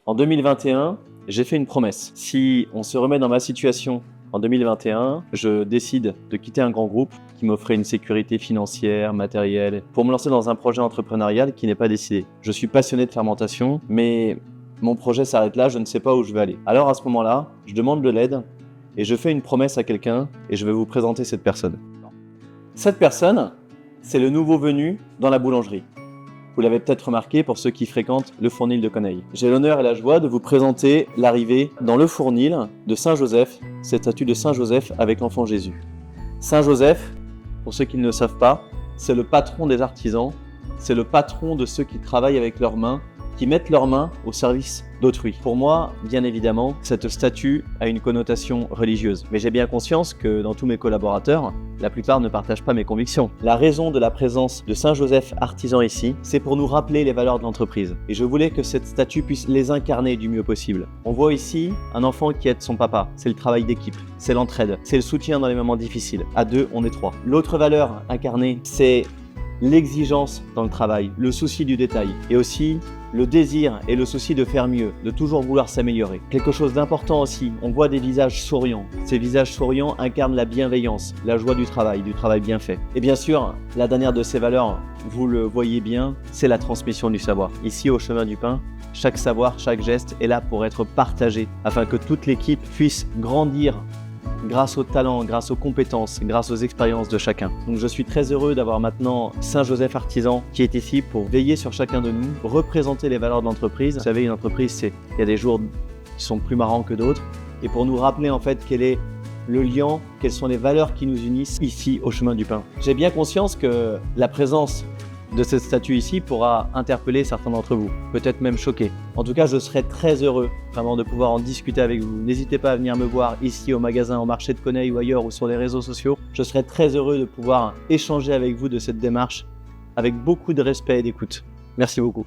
En 2021, j'ai fait une promesse. Si on se remet dans ma situation en 2021, je décide de quitter un grand groupe qui m'offrait une sécurité financière, matérielle, pour me lancer dans un projet entrepreneurial qui n'est pas décidé. Je suis passionné de fermentation, mais mon projet s'arrête là, je ne sais pas où je vais aller. Alors à ce moment-là, je demande de l'aide et je fais une promesse à quelqu'un et je vais vous présenter cette personne. Cette personne, c'est le nouveau venu dans la boulangerie. Vous l'avez peut-être remarqué pour ceux qui fréquentent le Fournil de Coneille. J'ai l'honneur et la joie de vous présenter l'arrivée dans le Fournil de Saint-Joseph, cette statue de Saint-Joseph avec l'enfant Jésus. Saint-Joseph, pour ceux qui ne le savent pas, c'est le patron des artisans, c'est le patron de ceux qui travaillent avec leurs mains, qui mettent leurs mains au service d'autrui. Pour moi, bien évidemment, cette statue a une connotation religieuse. Mais j'ai bien conscience que dans tous mes collaborateurs, la plupart ne partagent pas mes convictions. La raison de la présence de Saint-Joseph artisan ici, c'est pour nous rappeler les valeurs de l'entreprise. Et je voulais que cette statue puisse les incarner du mieux possible. On voit ici un enfant qui aide son papa. C'est le travail d'équipe, c'est l'entraide, c'est le soutien dans les moments difficiles. À deux, on est trois. L'autre valeur incarnée, c'est l'exigence dans le travail, le souci du détail et aussi le désir et le souci de faire mieux, de toujours vouloir s'améliorer. Quelque chose d'important aussi, on voit des visages souriants. Ces visages souriants incarnent la bienveillance, la joie du travail bien fait. Et bien sûr, la dernière de ces valeurs, vous le voyez bien, c'est la transmission du savoir. Ici, au Chemin du Pain, chaque savoir, chaque geste est là pour être partagé afin que toute l'équipe puisse grandir grâce au talent, grâce aux compétences, grâce aux expériences de chacun. Donc je suis très heureux d'avoir maintenant Saint-Joseph Artisan qui est ici pour veiller sur chacun de nous, représenter les valeurs de l'entreprise. Vous savez, une entreprise, il y a des jours qui sont plus marrants que d'autres. Et pour nous rappeler en fait quel est le lien, quelles sont les valeurs qui nous unissent ici au Chemin du Pain. J'ai bien conscience que la présence de cette statue ici pourra interpeller certains d'entre vous, peut-être même choquer. En tout cas, je serai très heureux vraiment de pouvoir en discuter avec vous. N'hésitez pas à venir me voir ici au magasin, au marché de Coneille ou ailleurs ou sur les réseaux sociaux. Je serai très heureux de pouvoir échanger avec vous de cette démarche avec beaucoup de respect et d'écoute. Merci beaucoup.